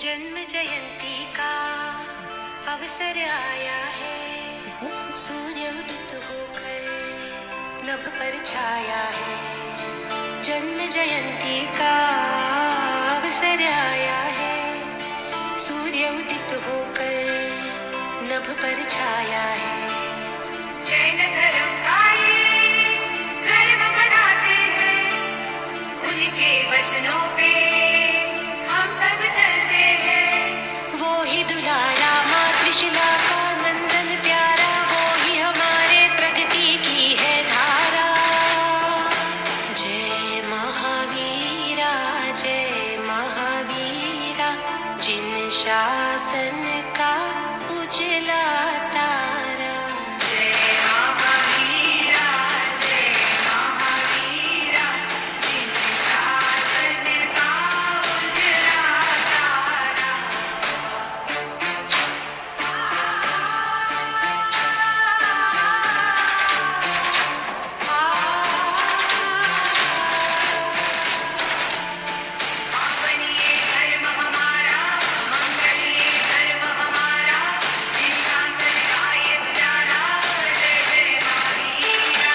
जन्म जयंती का अवसर आया है, सूर्य उदित होकर नभ पर छाया है। जन्म जयंती का अवसर आया है, सूर्य उदित होकर नभ पर छाया है। जैन धर्म का ये गर्व मनाते हैं, उनके वचनों पे हम सब चलते हैं। वो ही दुलारा माँ कृष्णा का नंदन प्यारा, वो ही हमारे प्रगति की है धारा। जय महावीरा, जय महावीरा, जिन शासन का उजला तारा। जय महावीरा, जय महावीरा, जिन शासन का उजला तारा। पावन ये धर्म हमारा, मंगल ये धर्म हमारा, जिन शासन का ये उजाला। जय जय महावीरा।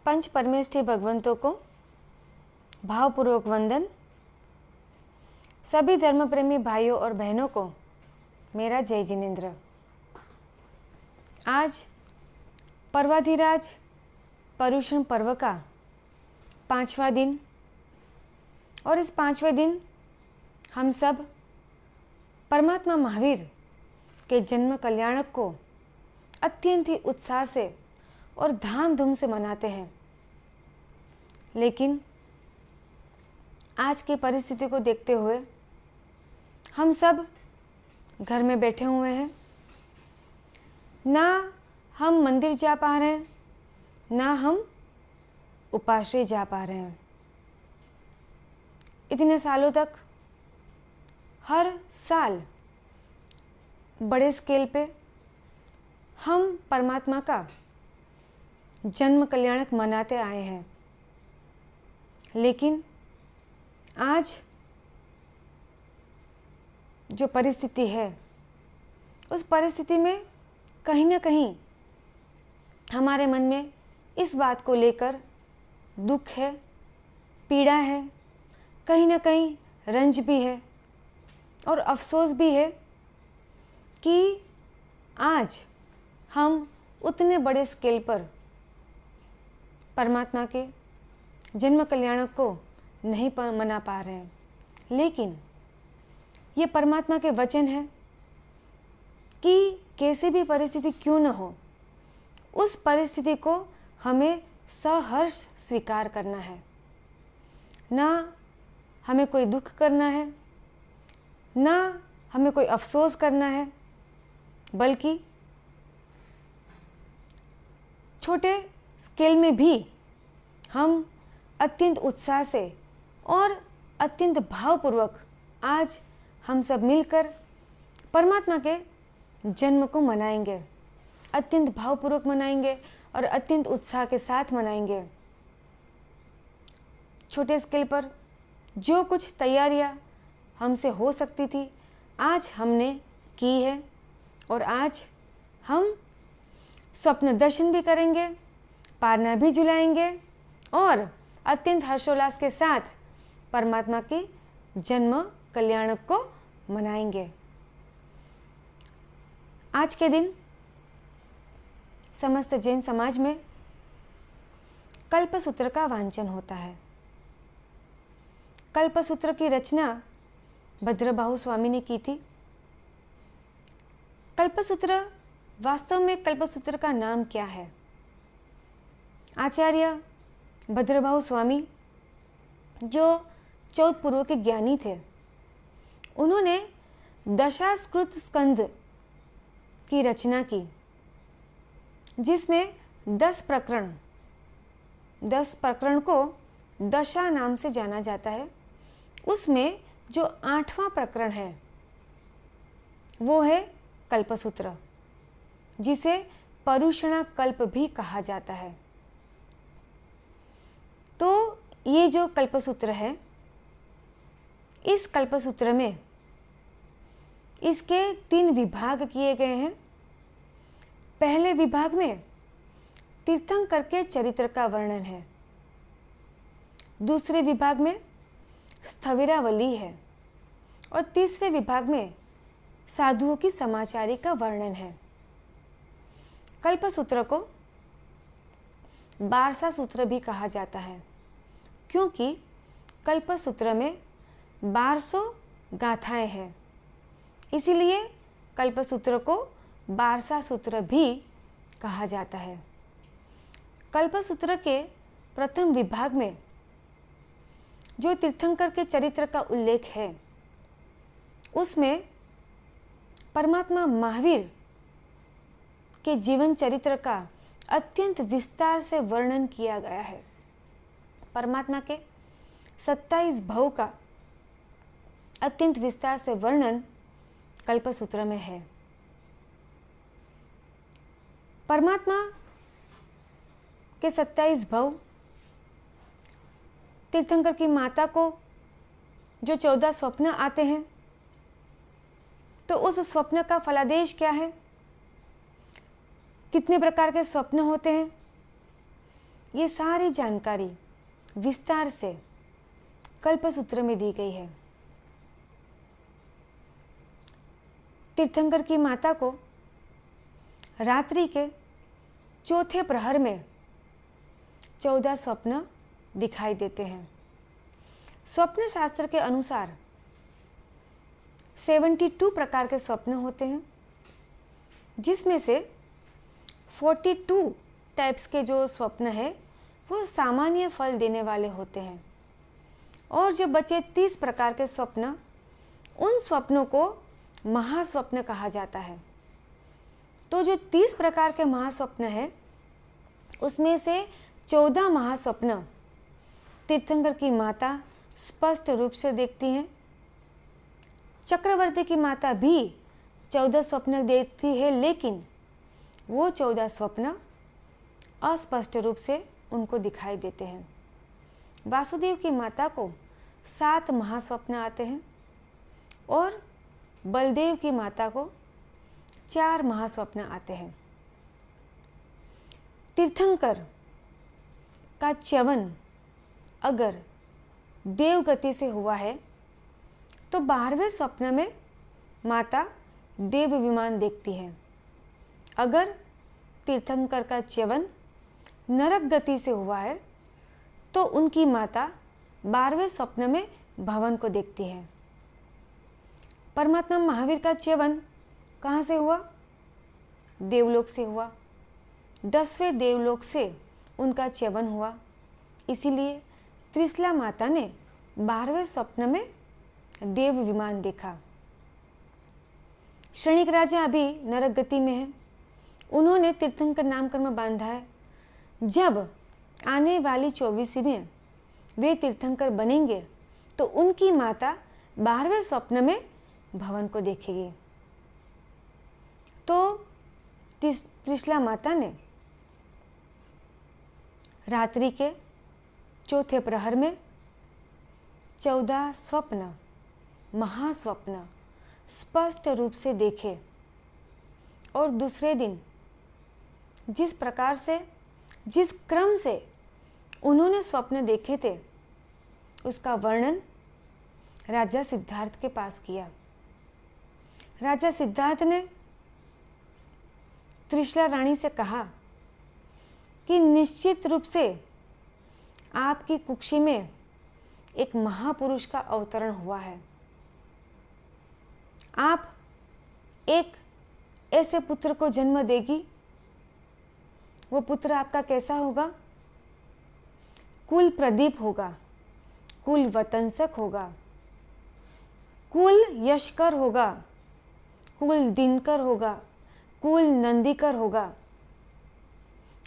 पंच परमेष्ठी भगवंतों को भावपूर्वक वंदन। सभी धर्म प्रेमी भाइयों और बहनों को मेरा जय जिनेन्द्र। आज पर्वाधिराज पर्युषण पर्व का 5वां दिन, और इस 5वें दिन हम सब परमात्मा महावीर के जन्म कल्याणक को अत्यंत ही उत्साह से और धाम धूम से मनाते हैं। लेकिन आज की परिस्थिति को देखते हुए हम सब घर में बैठे हुए हैं, ना हम मंदिर जा पा रहे हैं, ना हम उपाश्रय जा पा रहे हैं। इतने सालों तक हर साल बड़े स्केल पे हम परमात्मा का जन्म कल्याणक मनाते आए हैं, लेकिन आज जो परिस्थिति है उस परिस्थिति में कहीं ना कहीं हमारे मन में इस बात को लेकर दुख है, पीड़ा है, कहीं ना कहीं रंज भी है और अफसोस भी है कि आज हम उतने बड़े स्केल पर परमात्मा के जन्म कल्याणक को नहीं मना पा रहे हैं। लेकिन ये परमात्मा के वचन है कि कैसी भी परिस्थिति क्यों न हो, उस परिस्थिति को हमें सहर्ष स्वीकार करना है। ना हमें कोई दुख करना है, ना हमें कोई अफसोस करना है, बल्कि छोटे स्केल में भी हम अत्यंत उत्साह से और अत्यंत भावपूर्वक आज हम सब मिलकर परमात्मा के जन्म को मनाएंगे, अत्यंत भावपूर्वक मनाएंगे और अत्यंत उत्साह के साथ मनाएंगे। छोटे स्केल पर जो कुछ तैयारियां हमसे हो सकती थी आज हमने की है, और आज हम स्वप्न दर्शन भी करेंगे, पारना भी झुलाएंगे और अत्यंत हर्षोल्लास के साथ परमात्मा की जन्म कल्याणक को मनाएंगे। आज के दिन समस्त जैन समाज में कल्पसूत्र का वांचन होता है। कल्पसूत्र की रचना भद्रबाहु स्वामी ने की थी। कल्पसूत्र, वास्तव में कल्पसूत्र का नाम क्या है? आचार्य भद्रबाहु स्वामी जो चौथ पूर्व के ज्ञानी थे, उन्होंने दशास्कृत स्कंद की रचना की, जिसमें 10 प्रकरण को दशा नाम से जाना जाता है। उसमें जो 8वां प्रकरण है वो है कल्पसूत्र, जिसे परुषणा कल्प भी कहा जाता है। तो ये जो कल्पसूत्र है, इस कल्पसूत्र में इसके 3 विभाग किए गए हैं। पहले विभाग में तीर्थंकर के चरित्र का वर्णन है, दूसरे विभाग में स्थविरावली है और तीसरे विभाग में साधुओं की समाचारी का वर्णन है। कल्पसूत्र को बारसा सूत्र भी कहा जाता है, क्योंकि कल्पसूत्र में 1200 गाथाएं हैं, इसीलिए कल्पसूत्र को बारसा सूत्र भी कहा जाता है। कल्पसूत्र के प्रथम विभाग में जो तीर्थंकर के चरित्र का उल्लेख है, उसमें परमात्मा महावीर के जीवन चरित्र का अत्यंत विस्तार से वर्णन किया गया है। परमात्मा के 27 भव का अत्यंत विस्तार से वर्णन कल्पसूत्र में है। परमात्मा के 27 भव, तीर्थंकर की माता को जो 14 स्वप्न आते हैं, तो उस स्वप्न का फलादेश क्या है, कितने प्रकार के स्वप्न होते हैं, ये सारी जानकारी विस्तार से कल्पसूत्र में दी गई है। तीर्थंकर की माता को रात्रि के चौथे प्रहर में 14 स्वप्न दिखाई देते हैं। स्वप्न शास्त्र के अनुसार 72 प्रकार के स्वप्न होते हैं, जिसमें से 42 टाइप्स के जो स्वप्न है वो सामान्य फल देने वाले होते हैं, और जो बचे 30 प्रकार के स्वप्न, उन स्वप्नों को महास्वप्न कहा जाता है। तो जो 30 प्रकार के महास्वप्न है, उसमें से 14 महास्वप्न तीर्थंकर की माता स्पष्ट रूप से देखती हैं। चक्रवर्ती की माता भी 14 स्वप्न देखती है, लेकिन वो 14 स्वप्न अस्पष्ट रूप से उनको दिखाई देते हैं। वासुदेव की माता को 7 महास्वप्न आते हैं और बलदेव की माता को 4 महास्वप्न आते हैं। तीर्थंकर का च्यवन अगर देवगति से हुआ है, तो 12वें स्वप्न में माता देव विमान देखती है। अगर तीर्थंकर का च्यवन नरक गति से हुआ है, तो उनकी माता 12वें स्वप्न में भवन को देखती है। परमात्मा महावीर का च्यवन कहाँ से हुआ? देवलोक से हुआ। 10वें देवलोक से उनका च्यवन हुआ, इसीलिए त्रिशला माता ने 12वें स्वप्न में देव विमान देखा। क्षणिक राजा अभी नरक गति में है, उन्होंने तीर्थंकर नामकर्म बांधा है। जब आने वाली 24वीं में वे तीर्थंकर बनेंगे, तो उनकी माता 12वें स्वप्न में भवन को देखेगी। तो त्रिशला माता ने रात्रि के चौथे प्रहर में 14 स्वप्न, महास्वप्न स्पष्ट रूप से देखे, और दूसरे दिन जिस प्रकार से, जिस क्रम से उन्होंने स्वप्न देखे थे, उसका वर्णन राजा सिद्धार्थ के पास किया। राजा सिद्धार्थ ने त्रिशला रानी से कहा कि निश्चित रूप से आपकी कुक्षी में एक महापुरुष का अवतरण हुआ है। आप एक ऐसे पुत्र को जन्म देगी। वो पुत्र आपका कैसा होगा? कुल प्रदीप होगा, कुल वतंसक होगा, कुल यशकर होगा, कुल दिनकर होगा, कुल नंदीकर होगा,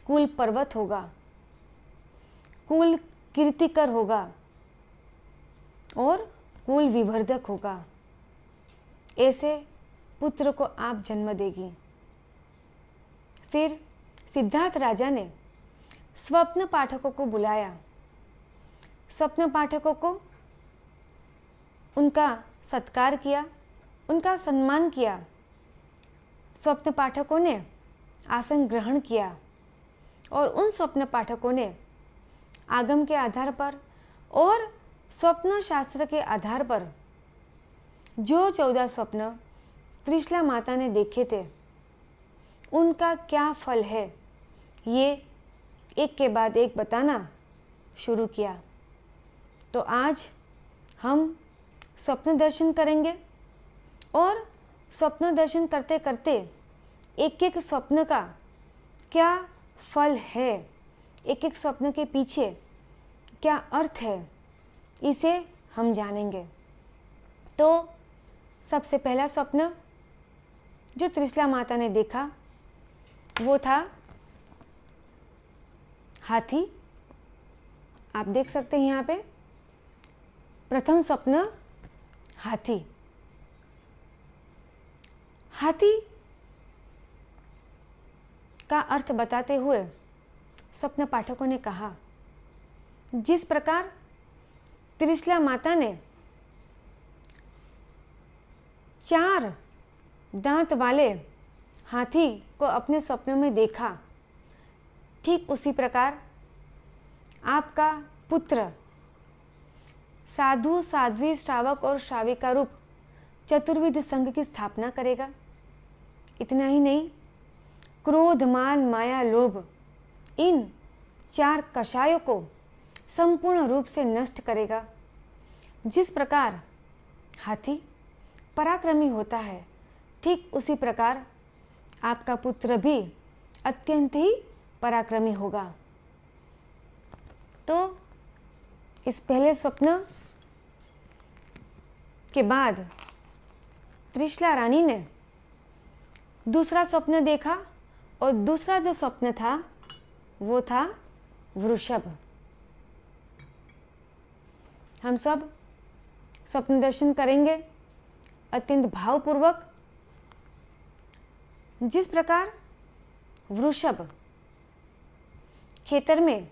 कुल पर्वत होगा, कुल कीर्तिकर होगा और कुल विवर्धक होगा, ऐसे पुत्र को आप जन्म देगी। फिर सिद्धार्थ राजा ने स्वप्न पाठकों को बुलाया। स्वप्न पाठकों को उनका सत्कार किया, उनका सम्मान किया। स्वप्न पाठकों ने आसन ग्रहण किया और उन स्वप्न पाठकों ने आगम के आधार पर और स्वप्न शास्त्र के आधार पर जो 14 स्वप्न त्रिशला माता ने देखे थे उनका क्या फल है, ये एक के बाद एक बताना शुरू किया। तो आज हम स्वप्न दर्शन करेंगे और स्वप्न दर्शन करते करते एक एक स्वप्न का क्या फल है, एक एक स्वप्न के पीछे क्या अर्थ है, इसे हम जानेंगे। तो सबसे पहला स्वप्न जो त्रिशला माता ने देखा वो था हाथी। आप देख सकते हैं यहाँ पे प्रथम स्वप्न हाथी। हाथी का अर्थ बताते हुए स्वप्न पाठकों ने कहा, जिस प्रकार त्रिशला माता ने 4 दांत वाले हाथी को अपने स्वप्न में देखा, ठीक उसी प्रकार आपका पुत्र साधु, साध्वी, श्रावक और श्राविका रूप चतुर्विध संघ की स्थापना करेगा। इतना ही नहीं, क्रोध, मान, माया, लोभ, इन 4 कषायों को संपूर्ण रूप से नष्ट करेगा। जिस प्रकार हाथी पराक्रमी होता है, ठीक उसी प्रकार आपका पुत्र भी अत्यंत ही पराक्रमी होगा। तो इस पहले स्वप्न के बाद त्रिशला रानी ने दूसरा स्वप्न देखा और दूसरा जो स्वप्न था वो था वृषभ। हम सब स्वप्न दर्शन करेंगे अत्यंत भावपूर्वक। जिस प्रकार वृषभ खेतर में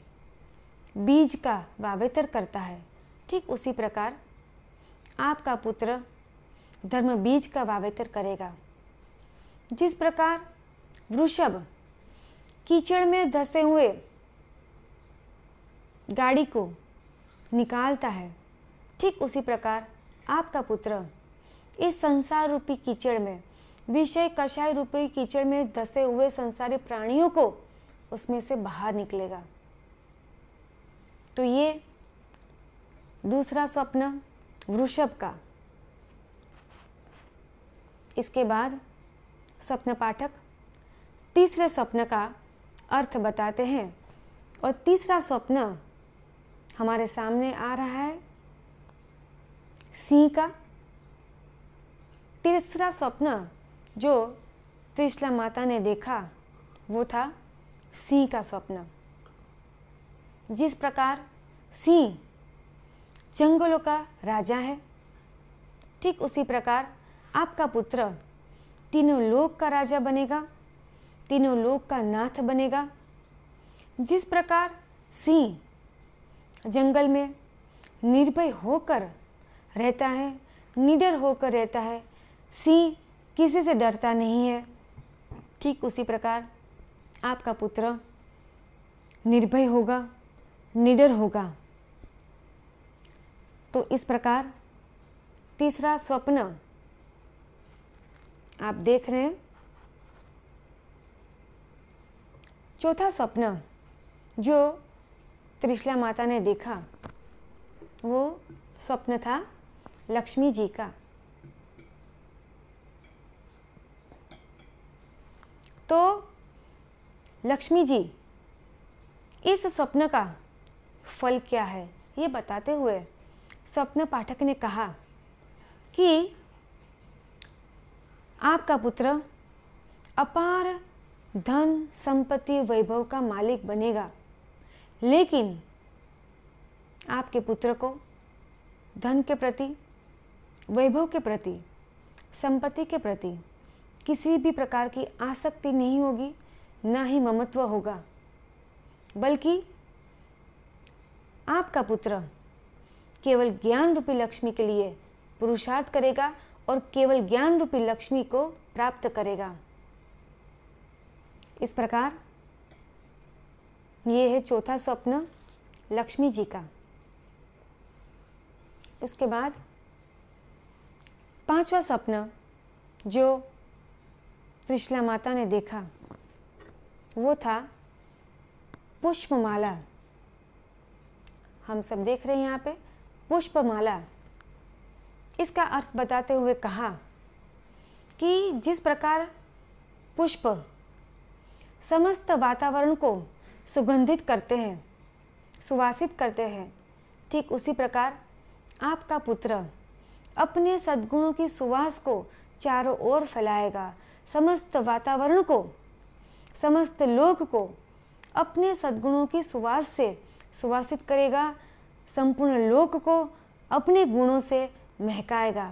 बीज का वावेतर करता है, ठीक उसी प्रकार आपका पुत्र धर्म बीज का वावेतर करेगा। जिस प्रकार वृषभ कीचड़ में धंसे हुए गाड़ी को निकालता है, ठीक उसी प्रकार आपका पुत्र इस संसार रूपी कीचड़ में, विषय कषाय रूपी कीचड़ में धंसे हुए संसारी प्राणियों को उसमें से बाहर निकलेगा। तो ये दूसरा स्वप्न वृषभ का। इसके बाद स्वप्न पाठक तीसरे स्वप्न का अर्थ बताते हैं और तीसरा स्वप्न हमारे सामने आ रहा है सिंह का। तीसरा स्वप्न जो त्रिशला माता ने देखा वो था सिंह का स्वप्न। जिस प्रकार सिंह जंगलों का राजा है, ठीक उसी प्रकार आपका पुत्र तीनों लोक का राजा बनेगा, तीनों लोक का नाथ बनेगा। जिस प्रकार सिंह जंगल में निर्भय होकर रहता है, निडर होकर रहता है, सिंह किसी से डरता नहीं है, ठीक उसी प्रकार आपका पुत्र निर्भय होगा, निडर होगा। तो इस प्रकार तीसरा स्वप्न आप देख रहे हैं। चौथा स्वप्न जो त्रिशला माता ने देखा वो स्वप्न था लक्ष्मी जी का। तो लक्ष्मी जी इस स्वप्न का फल क्या है ये बताते हुए स्वप्न पाठक ने कहा कि आपका पुत्र अपार धन, संपत्ति, वैभव का मालिक बनेगा, लेकिन आपके पुत्र को धन के प्रति, वैभव के प्रति, संपत्ति के प्रति किसी भी प्रकार की आसक्ति नहीं होगी, ना ही ममत्व होगा, बल्कि आपका पुत्र केवल ज्ञान रूपी लक्ष्मी के लिए पुरुषार्थ करेगा और केवल ज्ञान रूपी लक्ष्मी को प्राप्त करेगा। इस प्रकार ये है चौथा स्वप्न लक्ष्मी जी का। उसके बाद पांचवा स्वप्न जो त्रिशला माता ने देखा वो था पुष्पमाला। हम सब देख रहे हैं यहाँ पे पुष्पमाला। इसका अर्थ बताते हुए कहा कि जिस प्रकार पुष्प समस्त वातावरण को सुगंधित करते हैं, सुवासित करते हैं, ठीक उसी प्रकार आपका पुत्र अपने सद्गुणों की सुवास को चारों ओर फैलाएगा, समस्त वातावरण को, समस्त लोक को अपने सद्गुणों की सुवास से सुवासित करेगा, संपूर्ण लोक को अपने गुणों से महकाएगा।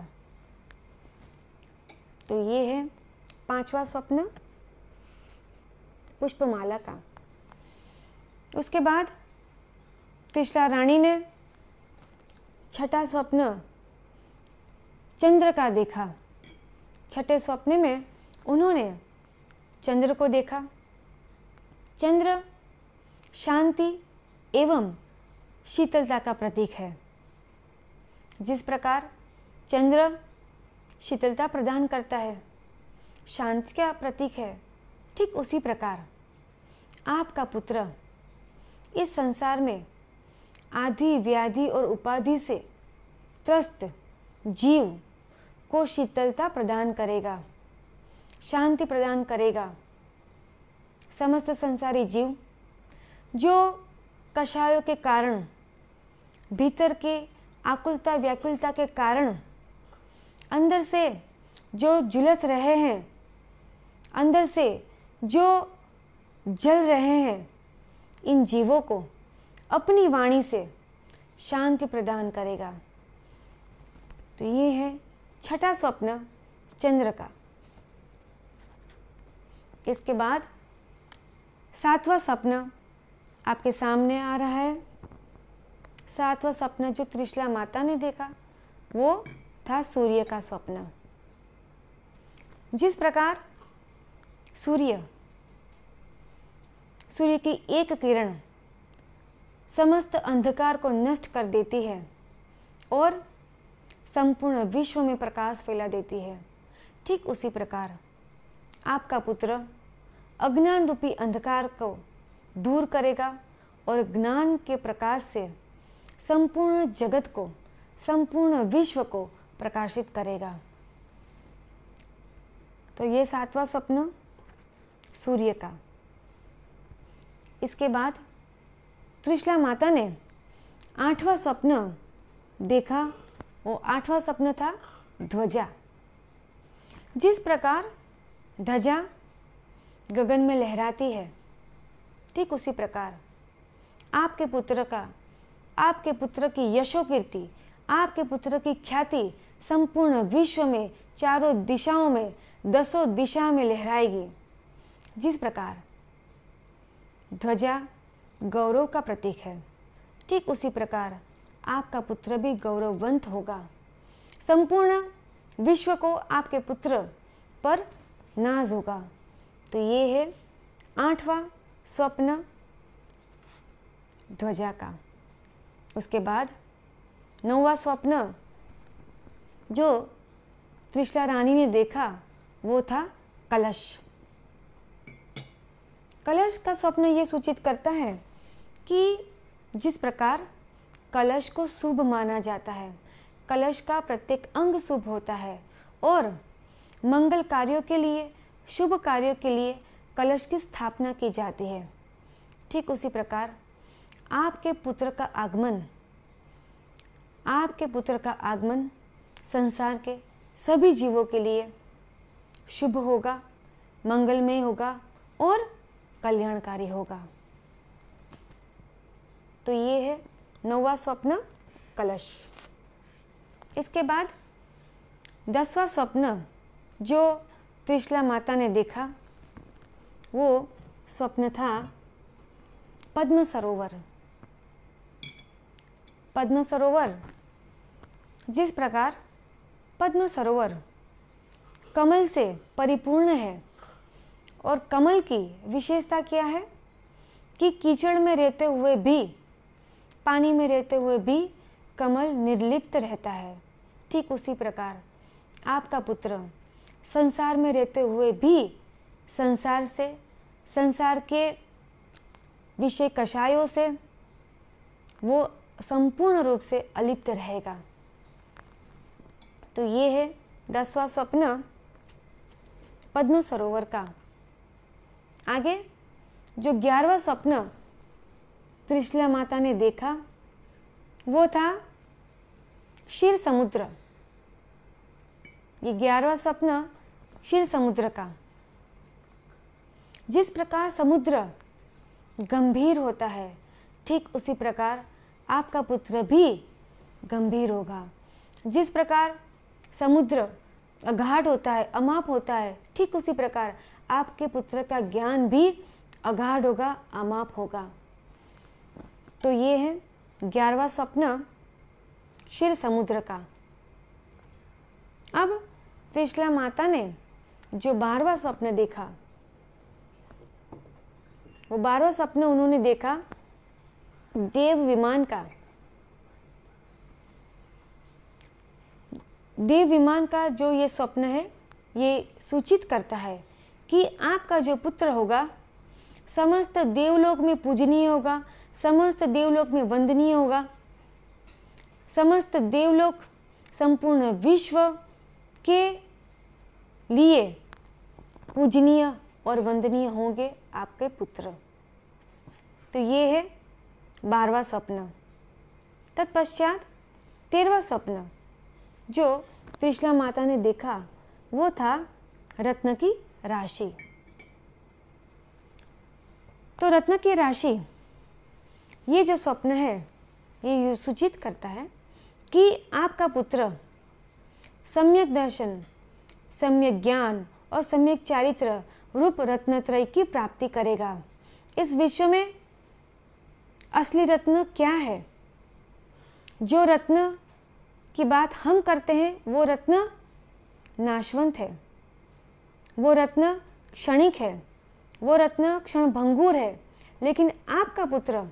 तो ये है पांचवा स्वप्न पुष्पमाला का। उसके बाद त्रिशला रानी ने छठा स्वप्न चंद्र का देखा। छठे स्वप्न में उन्होंने चंद्र को देखा। चंद्र शांति एवं शीतलता का प्रतीक है। जिस प्रकार चंद्र शीतलता प्रदान करता है, शांति का प्रतीक है, ठीक उसी प्रकार आपका पुत्र इस संसार में आदि व्याधि और उपाधि से त्रस्त जीव को शीतलता प्रदान करेगा, शांति प्रदान करेगा। समस्त संसारी जीव जो कषायों के कारण, भीतर के आकुलता व्याकुलता के कारण अंदर से जो झुलस रहे हैं, अंदर से जो जल रहे हैं, इन जीवों को अपनी वाणी से शांति प्रदान करेगा। तो ये है छठा स्वप्न चंद्र का। इसके बाद सातवां स्वप्न आपके सामने आ रहा है। सातवां स्वप्न जो त्रिशला माता ने देखा वो था सूर्य का स्वप्न। जिस प्रकार सूर्य की एक किरण समस्त अंधकार को नष्ट कर देती है और संपूर्ण विश्व में प्रकाश फैला देती है, ठीक उसी प्रकार आपका पुत्र अज्ञान रूपी अंधकार को दूर करेगा और ज्ञान के प्रकाश से संपूर्ण जगत को, संपूर्ण विश्व को प्रकाशित करेगा। तो ये सातवां स्वप्न सूर्य का। इसके बाद त्रिशला माता ने आठवां स्वप्न देखा। वो आठवां स्वप्न था ध्वजा। जिस प्रकार ध्वजा गगन में लहराती है, ठीक उसी प्रकार आपके पुत्र की यशोकीर्ति, आपके पुत्र की ख्याति संपूर्ण विश्व में, चारों दिशाओं में, दसों दिशा में लहराएगी। जिस प्रकार ध्वजा गौरव का प्रतीक है, ठीक उसी प्रकार आपका पुत्र भी गौरववंत होगा। संपूर्ण विश्व को आपके पुत्र पर नाज होगा। तो ये है आठवां स्वप्न ध्वजा का। उसके बाद नौवां स्वप्न जो त्रिशला रानी ने देखा वो था कलश। कलश का स्वप्न ये सूचित करता है कि जिस प्रकार कलश को शुभ माना जाता है, कलश का प्रत्येक अंग शुभ होता है और मंगल कार्यों के लिए, शुभ कार्यों के लिए कलश की स्थापना की जाती है। ठीक उसी प्रकार आपके पुत्र का आगमन संसार के सभी जीवों के लिए शुभ होगा, मंगलमय होगा और कल्याणकारी होगा। तो ये है नौवां स्वप्न कलश। इसके बाद 10वां स्वप्न जो त्रिशला माता ने देखा वो स्वप्न था पद्म सरोवर। पद्म सरोवर, जिस प्रकार पद्म सरोवर कमल से परिपूर्ण है और कमल की विशेषता क्या है कि कीचड़ में रहते हुए भी, पानी में रहते हुए भी कमल निर्लिप्त रहता है, ठीक उसी प्रकार आपका पुत्र संसार में रहते हुए भी संसार से, संसार के विषय कषायों से वो संपूर्ण रूप से अलिप्त रहेगा। तो ये है 10वां स्वप्न पद्म सरोवर का। आगे जो 11वां स्वप्न त्रिशला माता ने देखा वो था क्षीर समुद्र। ये 11वां स्वप्न क्षीर समुद्र का। जिस प्रकार समुद्र गंभीर होता है, ठीक उसी प्रकार आपका पुत्र भी गंभीर होगा। जिस प्रकार समुद्र अगाध होता है, अमाप होता है, ठीक उसी प्रकार आपके पुत्र का ज्ञान भी अगाध होगा, अमाप होगा। तो ये है 11वां स्वप्न क्षीर समुद्र का। अब त्रिशला माता ने जो 12वां स्वप्न देखा, वो 12वां स्वप्न उन्होंने देखा देव विमान का। देव विमान का जो ये स्वप्न है, ये सूचित करता है कि आपका जो पुत्र होगा समस्त देवलोक में पूजनीय होगा, समस्त देवलोक में वंदनीय होगा, समस्त देवलोक संपूर्ण विश्व के लिए पूजनीय और वंदनीय होंगे आपके पुत्र। तो ये है 12वां स्वप्न। तत्पश्चात 13वां स्वप्न जो त्रिशला माता ने देखा वो था रत्न की राशि। तो रत्न की राशि, ये जो स्वप्न है ये सूचित करता है कि आपका पुत्र सम्यक दर्शन, सम्यक ज्ञान और सम्यक चारित्र रूप रत्नत्रय की प्राप्ति करेगा। इस विश्व में असली रत्न क्या है? जो रत्न की बात हम करते हैं वो रत्न नाशवंत है, वो रत्न क्षणिक है, वो रत्न क्षणभंगुर है। लेकिन आपका पुत्र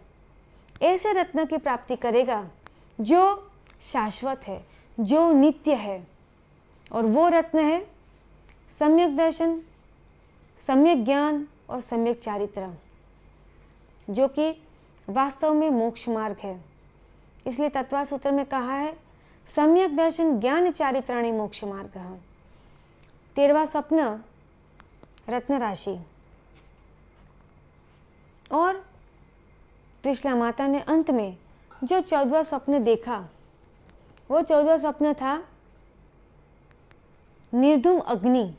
ऐसे रत्न की प्राप्ति करेगा जो शाश्वत है, जो नित्य है, और वो रत्न है सम्यक दर्शन, सम्यक ज्ञान और सम्यक चारित्र, जो कि वास्तव में मोक्ष मार्ग है। इसलिए तत्वा सूत्र में कहा है सम्यक दर्शन ज्ञान चारित्राणि मोक्ष मार्ग। 13वां स्वप्न रत्न राशि। और त्रिशला माता ने अंत में जो 14वां स्वप्न देखा वो 14वां स्वप्न था निर्धूम अग्नि।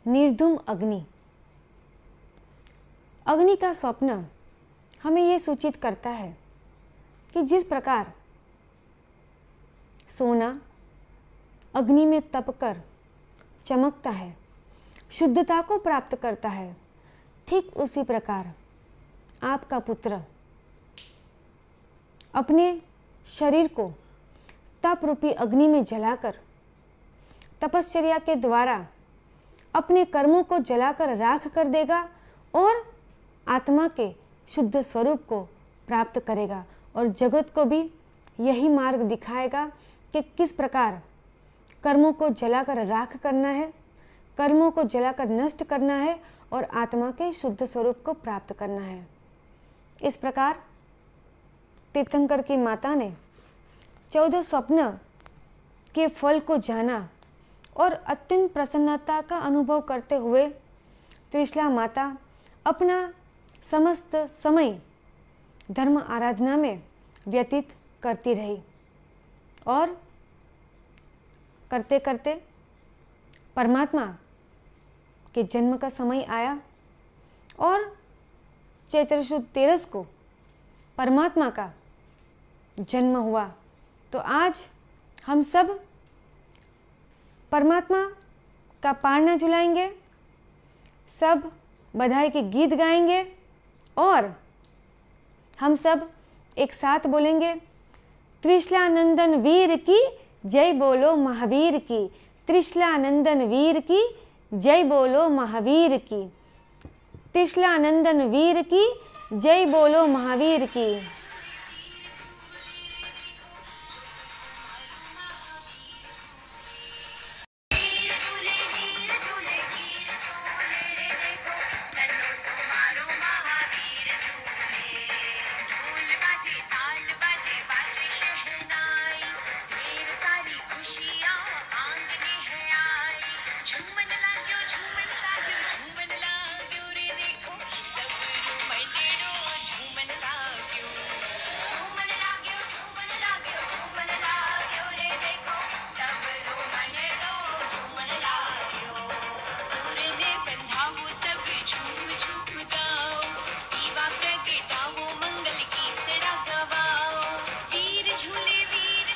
निर्धूम अग्नि, अग्नि का स्वप्न हमें ये सूचित करता है कि जिस प्रकार सोना अग्नि में तपकर चमकता है, शुद्धता को प्राप्त करता है, ठीक उसी प्रकार आपका पुत्र अपने शरीर को तप रूपी अग्नि में जलाकर, तपश्चर्या के द्वारा अपने कर्मों को जलाकर राख कर देगा और आत्मा के शुद्ध स्वरूप को प्राप्त करेगा और जगत को भी यही मार्ग दिखाएगा कि किस प्रकार कर्मों को जलाकर राख करना है, कर्मों को जलाकर नष्ट करना है और आत्मा के शुद्ध स्वरूप को प्राप्त करना है। इस प्रकार तीर्थंकर की माता ने 14 स्वप्न के फल को जाना और अत्यंत प्रसन्नता का अनुभव करते हुए त्रिशला माता अपना समस्त समय धर्म आराधना में व्यतीत करती रही। और करते करते परमात्मा के जन्म का समय आया और चैत्र शुद्ध 13 को परमात्मा का जन्म हुआ। तो आज हम सब परमात्मा का पारना झुलाएंगे, सब बधाई के गीत गाएंगे और हम सब एक साथ बोलेंगे, त्रिशलानंदन वीर की जय बोलो महावीर की, त्रिशलानंदन वीर की जय बोलो महावीर की, त्रिशलानंदन वीर की जय बोलो महावीर की। वीर झूले वीर झूले वीर झूले रे देखो नन्नो सुमारो महावीर झूले। ढोल बाजे ताल बाजे बाजे शहनाई, ढेर सारी खुशियाँ आंगने है आई। झूमन लाग्यो रे देखो सब रुमनेडो झूमन लाग्यो। झूमन लाग्यो रे देखो सब रुमनेडो झूमन लाग्यो। दूर ने बंधाओ सब झूम झूम गाओ, दीवा प्रगटाओ मंगल गीत गवाओ। वीर झूले वीर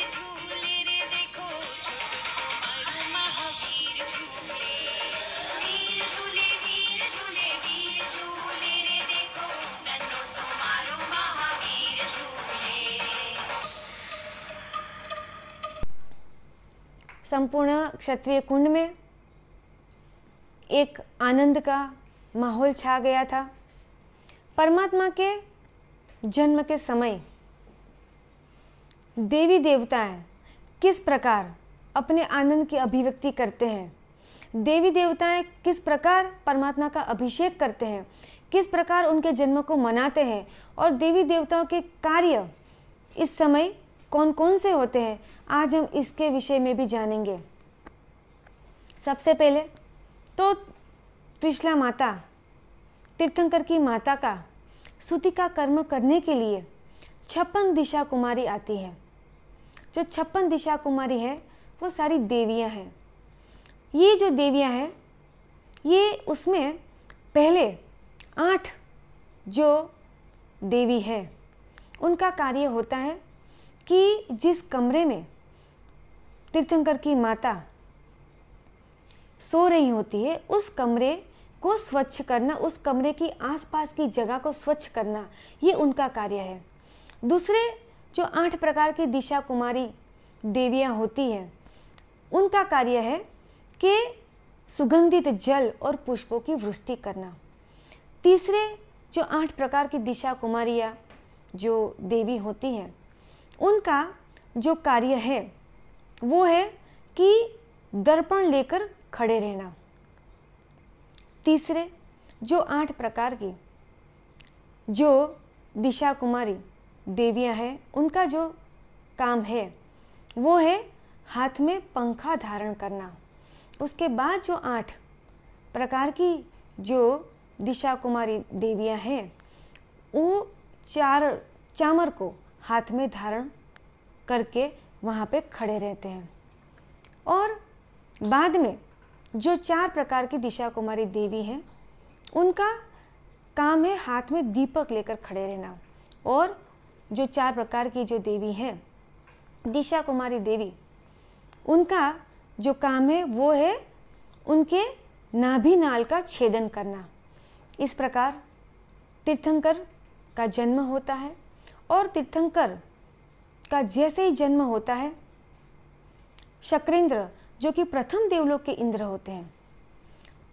झूले रे देखो छोटू सुमारू महावीर झूले। वीर झूले वीर झूले रे देखो नन्नो सुमारू महावीर झूले। संपूर्ण क्षत्रिय कुंड में एक आनंद का माहौल छा गया था। परमात्मा के जन्म के समय देवी देवताएं किस प्रकार अपने आनंद की अभिव्यक्ति करते हैं, देवी देवताएं किस प्रकार परमात्मा का अभिषेक करते हैं, किस प्रकार उनके जन्म को मनाते हैं और देवी देवताओं के कार्य इस समय कौन कौन से होते हैं, आज हम इसके विषय में भी जानेंगे। सबसे पहले तो त्रिशला माता, तीर्थंकर की माता का स्तुति का कर्म करने के लिए 56 दिशा कुमारी आती है। जो 56 दिशा कुमारी है वो सारी देवियां हैं। ये जो देवियां हैं ये उसमें पहले 8 जो देवी है उनका कार्य होता है कि जिस कमरे में तीर्थंकर की माता सो रही होती है उस कमरे को स्वच्छ करना, उस कमरे की आसपास की जगह को स्वच्छ करना, ये उनका कार्य है। दूसरे जो 8 प्रकार की दिशा कुमारी देवियां होती हैं उनका कार्य है कि सुगंधित जल और पुष्पों की वृष्टि करना। तीसरे जो 8 प्रकार की दिशा कुमारियाँ जो देवी होती हैं उनका जो कार्य है वो है कि दर्पण लेकर खड़े रहना। तीसरे जो 8 प्रकार की जो दिशा कुमारी देवियां हैं उनका जो काम है वो है हाथ में पंखा धारण करना। उसके बाद जो 8 प्रकार की जो दिशा कुमारी देवियां हैं वो चामर को हाथ में धारण करके वहाँ पे खड़े रहते हैं। और बाद में जो 4 प्रकार की दिशा कुमारी देवी हैं उनका काम है हाथ में दीपक लेकर खड़े रहना। और जो 4 प्रकार की जो देवी हैं दिशा कुमारी देवी उनका जो काम है वो है उनके नाभि नाल का छेदन करना। इस प्रकार तीर्थंकर का जन्म होता है और तीर्थंकर का जैसे ही जन्म होता है शक्रेंद्र जो कि प्रथम देवलोक के इंद्र होते हैं,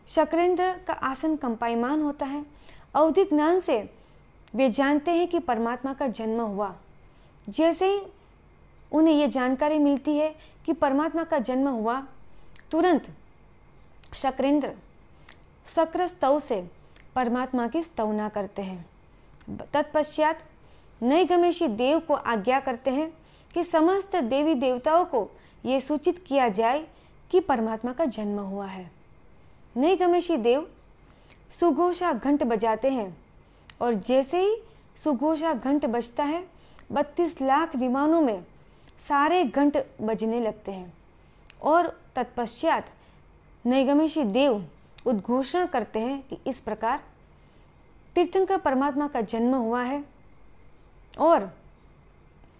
शक्रेंद्र का आसन कंपायमान होता है। अवधि ज्ञान से वे जानते हैं कि परमात्मा का जन्म हुआ। जैसे ही उन्हें ये जानकारी मिलती है कि परमात्मा का जन्म हुआ, तुरंत शक्रेंद्र शक्र स्तव से परमात्मा की स्तवना करते हैं। तत्पश्चात नैगमेशी देव को आज्ञा करते हैं कि समस्त देवी देवताओं को ये सूचित किया जाए कि परमात्मा का जन्म हुआ है। नैगमेशी देव सुघोषा घंट बजाते हैं और जैसे ही सुघोषा घंट बजता है 32 लाख विमानों में सारे घंट बजने लगते हैं। और तत्पश्चात नैगमेशी देव उद्घोषणा करते हैं कि इस प्रकार तीर्थंकर परमात्मा का जन्म हुआ है और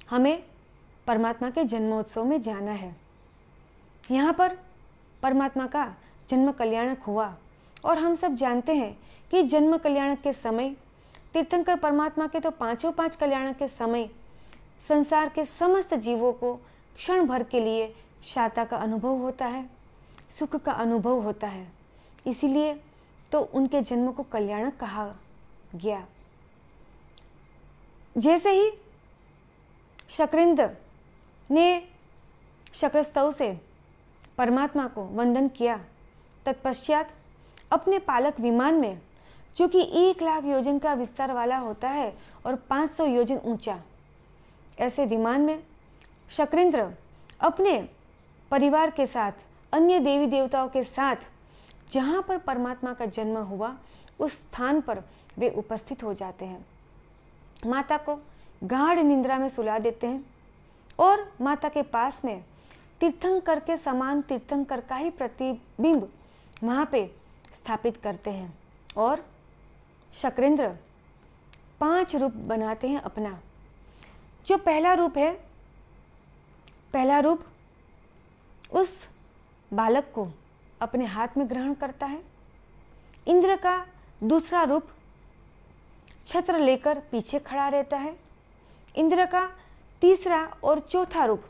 हमें परमात्मा के जन्मोत्सव में जाना है। यहाँ पर परमात्मा का जन्म कल्याणक हुआ और हम सब जानते हैं कि जन्म कल्याणक के समय तीर्थंकर परमात्मा के तो पांचों पांच कल्याणक के समय संसार के समस्त जीवों को क्षण भर के लिए शांता का अनुभव होता है, सुख का अनुभव होता है, इसीलिए तो उनके जन्म को कल्याणक कहा गया। जैसे ही शक्रेंद्र ने शक्रस्तव से परमात्मा को वंदन किया, तत्पश्चात अपने पालक विमान में, जो कि 1,00,000 योजन का विस्तार वाला होता है और 500 योजन ऊंचा, ऐसे विमान में शक्रेंद्र अपने परिवार के साथ, अन्य देवी देवताओं के साथ, जहाँ पर परमात्मा का जन्म हुआ उस स्थान पर वे उपस्थित हो जाते हैं। माता को गाढ़ निंद्रा में सुला देते हैं और माता के पास में तीर्थंकर के समान तीर्थंकर का ही प्रतिबिंब वहाँ पे स्थापित करते हैं और शक्रेंद्र 5 रूप बनाते हैं अपना। जो पहला रूप है, पहला रूप उस बालक को अपने हाथ में ग्रहण करता है। इंद्र का दूसरा रूप छत्र लेकर पीछे खड़ा रहता है। इंद्र का तीसरा और चौथा रूप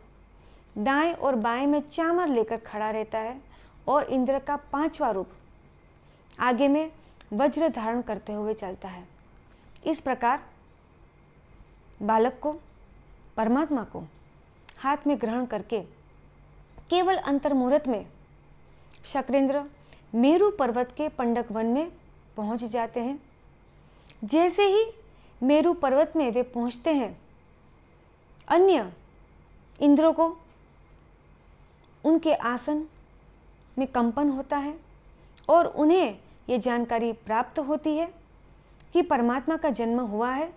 दाएं और बाएं में चामर लेकर खड़ा रहता है और इंद्र का 5वां रूप आगे में वज्र धारण करते हुए चलता है। इस प्रकार बालक को, परमात्मा को हाथ में ग्रहण करके केवल अंतर्मुहूर्त में शक्रेंद्र मेरु पर्वत के पंडक वन में पहुंच जाते हैं। जैसे ही मेरु पर्वत में वे पहुंचते हैं, अन्य इंद्रों को उनके आसन में कंपन होता है और उन्हें ये जानकारी प्राप्त होती है कि परमात्मा का जन्म हुआ है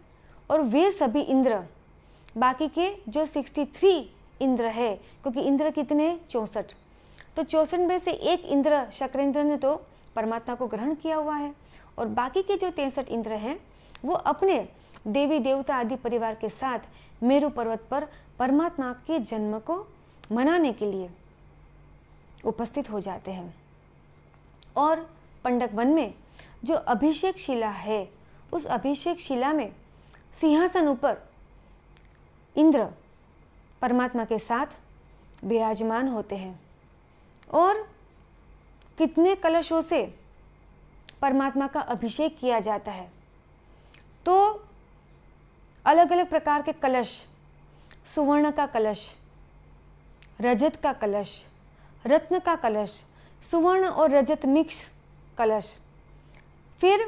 और वे सभी इंद्र, बाकी के जो 63 इंद्र है, क्योंकि इंद्र कितने हैं 64, तो 64 में से एक इंद्र शक्रेंद्र ने तो परमात्मा को ग्रहण किया हुआ है और बाकी के जो 63 इंद्र हैं वो अपने देवी देवता आदि परिवार के साथ मेरु पर्वत पर परमात्मा के जन्म को मनाने के लिए उपस्थित हो जाते हैं। और पंडक वन में जो अभिषेक शिला है, उस अभिषेक शिला में सिंहासन ऊपर इंद्र परमात्मा के साथ विराजमान होते हैं और कितने कलशों से परमात्मा का अभिषेक किया जाता है। तो अलग अलग प्रकार के कलश, सुवर्ण का कलश, रजत का कलश, रत्न का कलश, सुवर्ण और रजत मिक्स कलश, फिर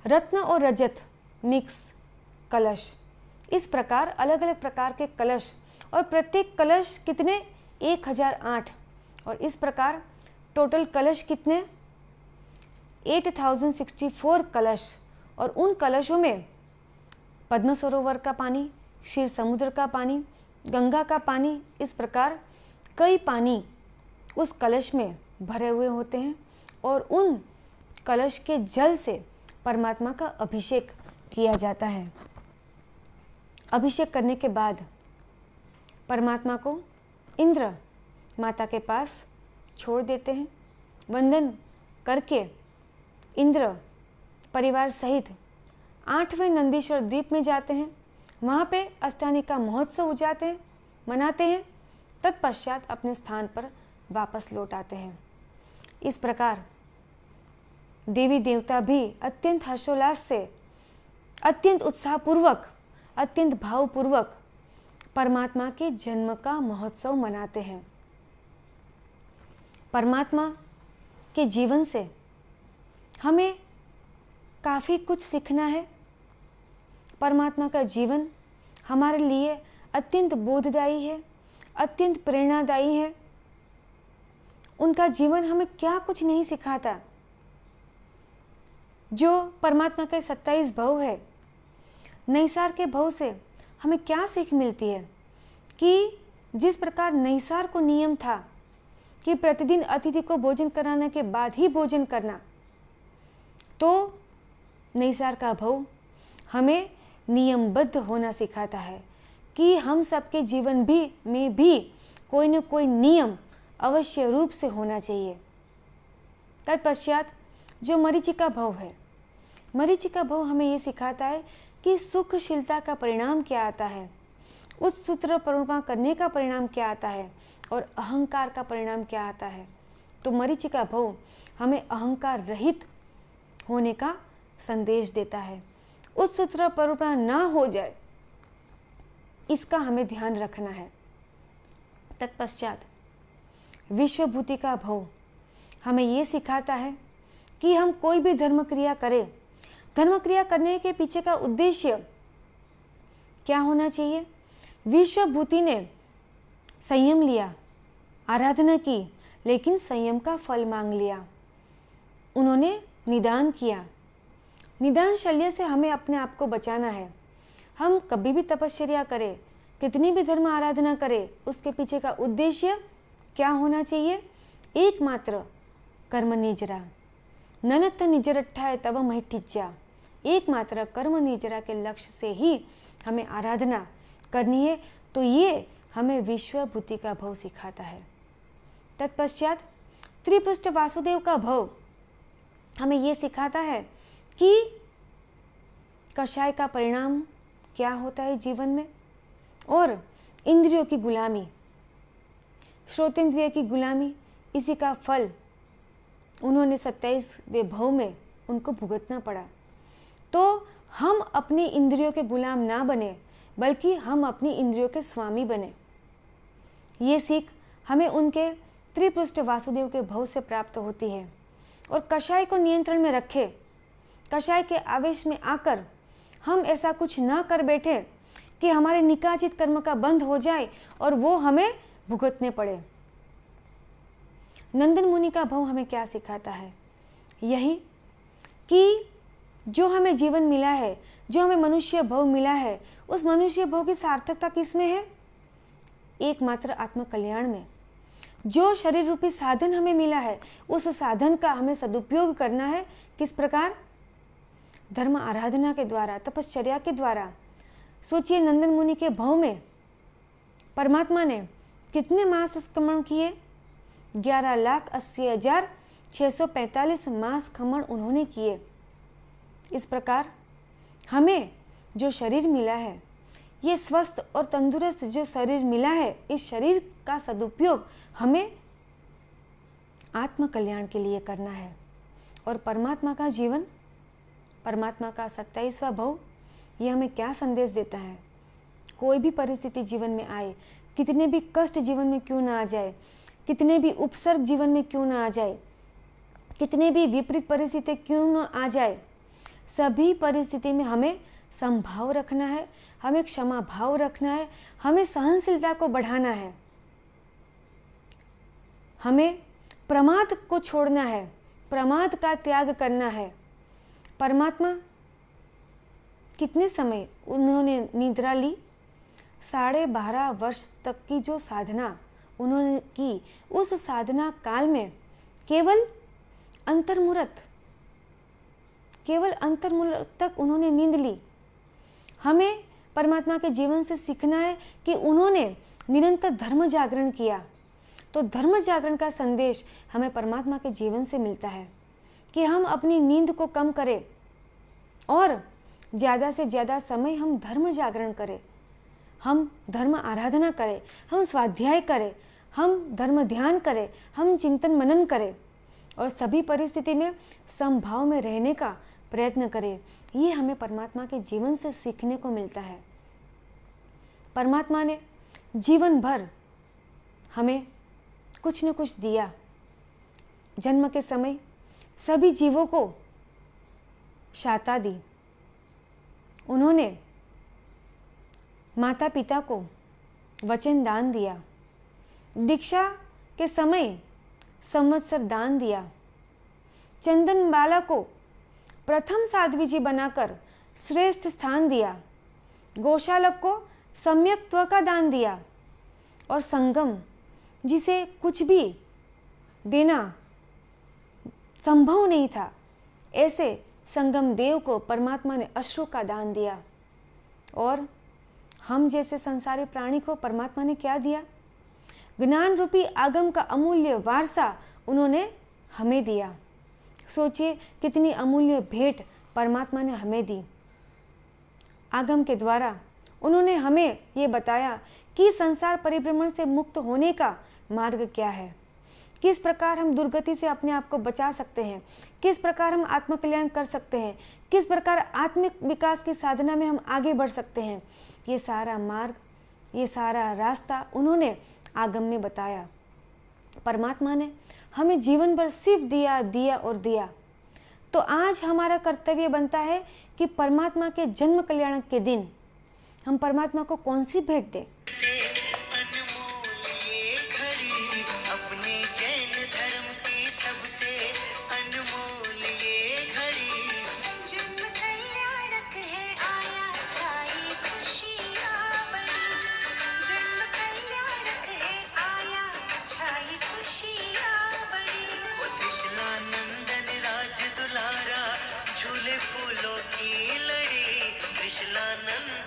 रत्न और रजत मिक्स कलश, इस प्रकार अलग अलग प्रकार के कलश और प्रत्येक कलश कितने 1008 और इस प्रकार टोटल कलश कितने 8064 कलश। और उन कलशों में पद्म सरोवर का पानी, क्षीर समुद्र का पानी, गंगा का पानी, इस प्रकार कई पानी उस कलश में भरे हुए होते हैं और उन कलश के जल से परमात्मा का अभिषेक किया जाता है। अभिषेक करने के बाद परमात्मा को इंद्र माता के पास छोड़ देते हैं। वंदन करके इंद्र परिवार सहित 8वें नंदीश्वर द्वीप में जाते हैं। वहाँ पे अष्टानिका महोत्सव मनाते हैं। तत्पश्चात अपने स्थान पर वापस लौट आते हैं। इस प्रकार देवी देवता भी अत्यंत हर्षोल्लास से, अत्यंत उत्साहपूर्वक, अत्यंत भावपूर्वक परमात्मा के जन्म का महोत्सव मनाते हैं। परमात्मा के जीवन से हमें काफ़ी कुछ सीखना है। परमात्मा का जीवन हमारे लिए अत्यंत बोधदायी है, अत्यंत प्रेरणादायी है। उनका जीवन हमें क्या कुछ नहीं सिखाता। जो परमात्मा के 27 भव है, नैसार के भव से हमें क्या सीख मिलती है कि जिस प्रकार नैसार को नियम था कि प्रतिदिन अतिथि को भोजन कराने के बाद ही भोजन करना, तो नैसार का भव हमें नियमबद्ध होना सिखाता है कि हम सबके जीवन में भी कोई न कोई नियम अवश्य रूप से होना चाहिए। तत्पश्चात जो मरीचिका भव है, मरीचिका भव हमें ये सिखाता है कि सुखशीलता का परिणाम क्या आता है, उस सूत्र परिणमा करने का परिणाम क्या आता है और अहंकार का परिणाम क्या आता है। तो मरीचिका भव हमें अहंकार रहित होने का संदेश देता है। उस सूत्र परिणमा ना हो जाए, इसका हमें ध्यान रखना है। तत्पश्चात विश्वभूति का भव हमें ये सिखाता है कि हम कोई भी धर्म क्रिया करें, धर्म क्रिया करने के पीछे का उद्देश्य क्या होना चाहिए। विश्वभूति ने संयम लिया, आराधना की, लेकिन संयम का फल मांग लिया। उन्होंने निदान किया। निदान शल्य से हमें अपने आप को बचाना है। हम कभी भी तपश्चर्या करें, कितनी भी धर्म आराधना करें, उसके पीछे का उद्देश्य क्या होना चाहिए। एकमात्र कर्म निजरा, ननत निजरठाय तब महिटिज्जा। एकमात्र कर्म निजरा के लक्ष्य से ही हमें आराधना करनी है। तो ये हमें विश्वभूति का भव सिखाता है। तत्पश्चात त्रिपृष्ठ वासुदेव का भव हमें ये सिखाता है कि कषाय का परिणाम क्या होता है जीवन में, और इंद्रियों की गुलामी, श्रोतेंद्रिय की गुलामी, इसी का फल उन्होंने 27वें भव में उनको भुगतना पड़ा। तो हम अपनी इंद्रियों के गुलाम ना बने, बल्कि हम अपनी इंद्रियों के स्वामी बने। ये सीख हमें उनके त्रिपृष्ठ वासुदेव के भव से प्राप्त होती है। और कषाय को नियंत्रण में रखे, कषाय के आवेश में आकर हम ऐसा कुछ ना कर बैठे कि हमारे निकाचित कर्म का बंध हो जाए और वो हमें भुगतने पड़े। नंदन मुनि का भव हमें क्या सिखाता है, यही कि जो हमें जीवन मिला है, जो हमें मनुष्य भव मिला है, उस मनुष्य भव की सार्थकता किसमें है, एकमात्र आत्म कल्याण में। जो शरीर रूपी साधन हमें मिला है, उस साधन का हमें सदुपयोग करना है। किस प्रकार, धर्म आराधना के द्वारा, तपश्चर्या के द्वारा। सोचिए, नंदन मुनि के भव में परमात्मा ने कितने मास स्कमण किए, 11,80,645 मास खमण उन्होंने किए। इस प्रकार हमें जो शरीर मिला है, ये स्वस्थ और तंदुरुस्त जो शरीर मिला है, इस शरीर का सदुपयोग हमें आत्म कल्याण के लिए करना है। और परमात्मा का जीवन, परमात्मा का 27वां भव, ये हमें क्या संदेश देता है। कोई भी परिस्थिति जीवन में आए, कितने भी कष्ट जीवन में क्यों ना आ जाए, कितने भी उपसर्ग जीवन में क्यों ना आ जाए, कितने भी विपरीत परिस्थिति क्यों ना आ जाए, सभी परिस्थिति में हमें समभाव रखना है, हमें क्षमा भाव रखना है, हमें सहनशीलता को बढ़ाना है, हमें प्रमाद को छोड़ना है, प्रमाद का त्याग करना है। परमात्मा कितने समय उन्होंने निद्रा ली, 12.5 वर्ष तक की जो साधना उन्होंने की, उस साधना काल में केवल अंतर्मुहूर्त तक उन्होंने नींद ली। हमें परमात्मा के जीवन से सीखना है कि उन्होंने निरंतर धर्म जागरण किया। तो धर्म जागरण का संदेश हमें परमात्मा के जीवन से मिलता है कि हम अपनी नींद को कम करें और ज़्यादा से ज़्यादा समय हम धर्म जागरण करें, हम धर्म आराधना करें, हम स्वाध्याय करें, हम धर्म ध्यान करें, हम चिंतन मनन करें और सभी परिस्थिति में समभाव में रहने का प्रयत्न करें। ये हमें परमात्मा के जीवन से सीखने को मिलता है। परमात्मा ने जीवन भर हमें कुछ न कुछ दिया। जन्म के समय सभी जीवों को शाता दी, उन्होंने माता पिता को वचन दान दिया, दीक्षा के समय संवत्सर दान दिया, चंदन बाला को प्रथम साध्वी जी बनाकर श्रेष्ठ स्थान दिया, गौशालक को सम्यक्त्व का दान दिया और संगम जिसे कुछ भी देना संभव नहीं था, ऐसे संगम देव को परमात्मा ने अश्रु का दान दिया। और हम जैसे संसारी प्राणी को परमात्मा ने क्या दिया? ज्ञान रूपी आगम का अमूल्य वारसा उन्होंने हमें दिया। सोचिए कितनी अमूल्य भेंट परमात्मा ने हमें दी। आगम के द्वारा उन्होंने हमें ये बताया कि संसार परिभ्रमण से मुक्त होने का मार्ग क्या है, किस प्रकार हम दुर्गति से अपने आप को बचा सकते हैं, किस प्रकार हम आत्मकल्याण कर सकते हैं, किस प्रकार आत्मिक विकास की साधना में हम आगे बढ़ सकते हैं। ये सारा मार्ग, ये सारा रास्ता उन्होंने आगम में बताया। परमात्मा ने हमें जीवन भर सिर्फ दिया दिया और दिया। तो आज हमारा कर्तव्य बनता है कि परमात्मा के जन्म कल्याण के दिन हम परमात्मा को कौन सी भेंट दें। फूलों की लड़ी, कृष्णानंद